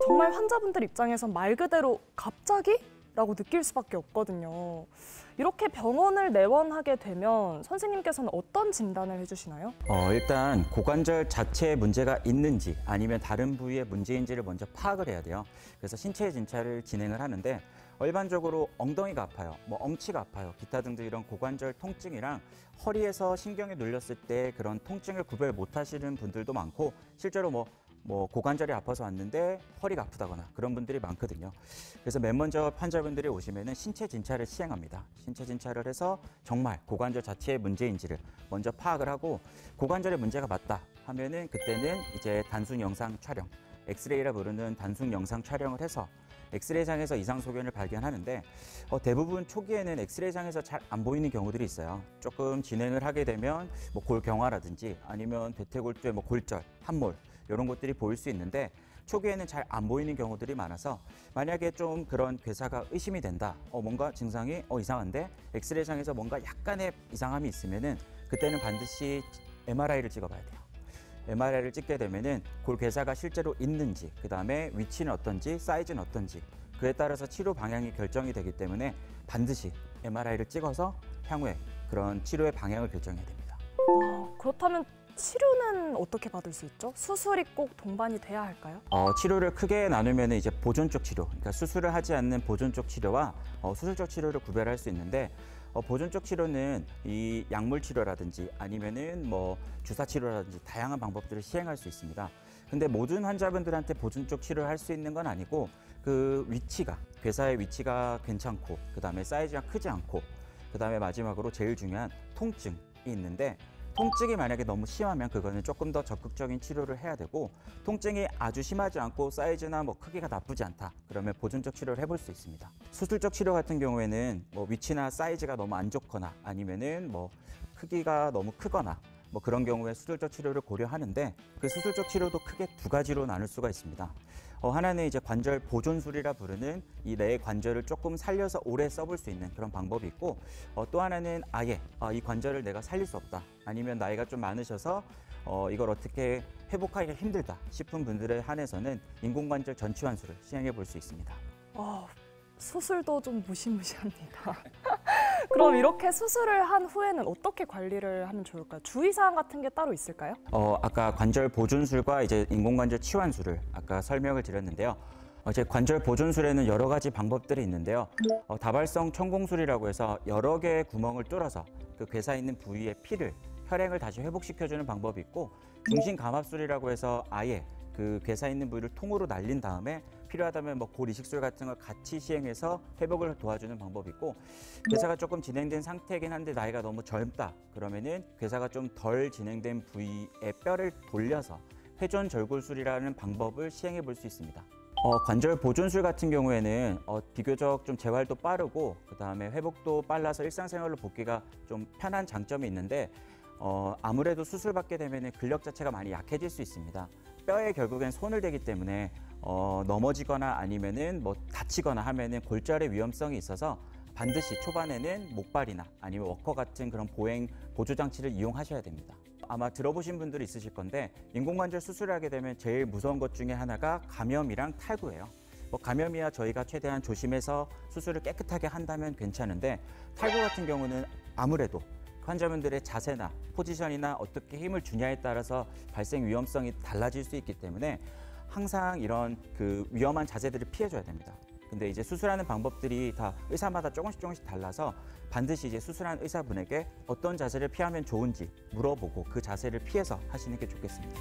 정말 환자분들 입장에선 말 그대로 갑자기? 라고 느낄 수밖에 없거든요. 이렇게 병원을 내원하게 되면 선생님께서는 어떤 진단을 해주시나요? 일단 고관절 자체에 문제가 있는지 아니면 다른 부위에 문제인지를 먼저 파악을 해야 돼요. 그래서 신체 진찰을 진행을 하는데 일반적으로 엉덩이가 아파요, 엉치가 아파요, 기타 등등 이런 고관절 통증이랑 허리에서 신경이 눌렸을 때 그런 통증을 구별 못 하시는 분들도 많고 실제로 고관절이 아파서 왔는데 허리가 아프다거나 그런 분들이 많거든요. 그래서 맨 먼저 환자분들이 오시면은 신체 진찰을 시행합니다. 신체 진찰을 해서 정말 고관절 자체의 문제인지를 먼저 파악을 하고 고관절에 문제가 맞다 하면은 그때는 이제 단순 영상 촬영, 엑스레이라 부르는 단순 영상 촬영을 해서 엑스레이상에서 이상 소견을 발견하는데 대부분 초기에는 엑스레이상에서 잘 안 보이는 경우들이 있어요. 조금 진행을 하게 되면 골경화라든지 아니면 대퇴골조의 골절, 함몰 이런 것들이 보일 수 있는데 초기에는 잘 안 보이는 경우들이 많아서 만약에 좀 그런 괴사가 의심이 된다, 뭔가 증상이 이상한데 엑스레이상에서 뭔가 약간의 이상함이 있으면은 그때는 반드시 MRI를 찍어봐야 돼요. MRI를 찍게 되면은 골 괴사가 실제로 있는지, 그 다음에 위치는 어떤지, 사이즈는 어떤지 그에 따라서 치료 방향이 결정이 되기 때문에 반드시 MRI를 찍어서 향후에 그런 치료의 방향을 결정해야 됩니다. 그렇다면 치료는 어떻게 받을 수 있죠? 수술이 꼭 동반이 돼야 할까요? 치료를 크게 나누면 이제 보존적 치료, 그러니까 수술을 하지 않는 보존적 치료와 수술적 치료를 구별할 수 있는데 보존적 치료는 이 약물 치료라든지 아니면은 주사 치료라든지 다양한 방법들을 시행할 수 있습니다. 근데 모든 환자분들한테 보존적 치료를 할 수 있는 건 아니고 그 위치가, 괴사의 위치가 괜찮고 그 다음에 사이즈가 크지 않고 그 다음에 마지막으로 제일 중요한 통증이 있는데 통증이 만약에 너무 심하면 그거는 조금 더 적극적인 치료를 해야 되고 통증이 아주 심하지 않고 사이즈나 크기가 나쁘지 않다 그러면 보존적 치료를 해볼 수 있습니다. 수술적 치료 같은 경우에는 위치나 사이즈가 너무 안 좋거나 아니면은 크기가 너무 크거나 그런 경우에 수술적 치료를 고려하는데 그 수술적 치료도 크게 두 가지로 나눌 수가 있습니다. 하나는 이제 관절 보존술이라 부르는 이 내 관절을 조금 살려서 오래 써볼 수 있는 그런 방법이 있고 또 하나는 아예 이 관절을 내가 살릴 수 없다 아니면 나이가 좀 많으셔서 이걸 어떻게 회복하기가 힘들다 싶은 분들에 한해서는 인공관절 전치환술을 시행해 볼 수 있습니다. 수술도 좀 무시무시합니다. 그럼 이렇게 수술을 한 후에는 어떻게 관리를 하면 좋을까요? 주의사항 같은 게 따로 있을까요? 아까 관절 보존술과 이제 인공관절 치환술을 아까 설명을 드렸는데요. 이제 관절 보존술에는 여러 가지 방법들이 있는데요. 다발성 천공술이라고 해서 여러 개의 구멍을 뚫어서 그 괴사 있는 부위의 피를, 혈행을 다시 회복시켜주는 방법이 있고 중심 감압술이라고 해서 아예 그 괴사 있는 부위를 통으로 날린 다음에 필요하다면 골 이식술 같은 걸 같이 시행해서 회복을 도와주는 방법이 있고 괴사가 조금 진행된 상태이긴 한데 나이가 너무 젊다 그러면은 괴사가 좀 덜 진행된 부위의 뼈를 돌려서 회전 절골술이라는 방법을 시행해 볼 수 있습니다. 관절 보존술 같은 경우에는 비교적 좀 재활도 빠르고 그 다음에 회복도 빨라서 일상생활로 복귀가 좀 편한 장점이 있는데 아무래도 수술받게 되면 근력 자체가 많이 약해질 수 있습니다. 뼈에 결국엔 손을 대기 때문에 넘어지거나 아니면은 다치거나 하면은 골절의 위험성이 있어서 반드시 초반에는 목발이나 아니면 워커 같은 그런 보행 보조 장치를 이용하셔야 됩니다. 아마 들어보신 분들이 있으실 건데 인공관절 수술을 하게 되면 제일 무서운 것 중에 하나가 감염이랑 탈구예요. 감염이야 저희가 최대한 조심해서 수술을 깨끗하게 한다면 괜찮은데 탈구 같은 경우는 아무래도 환자분들의 자세나 포지션이나 어떻게 힘을 주냐에 따라서 발생 위험성이 달라질 수 있기 때문에 항상 이런 그 위험한 자세들을 피해줘야 됩니다. 근데 이제 수술하는 방법들이 다 의사마다 조금씩 달라서 반드시 이제 수술한 의사분에게 어떤 자세를 피하면 좋은지 물어보고 그 자세를 피해서 하시는 게 좋겠습니다.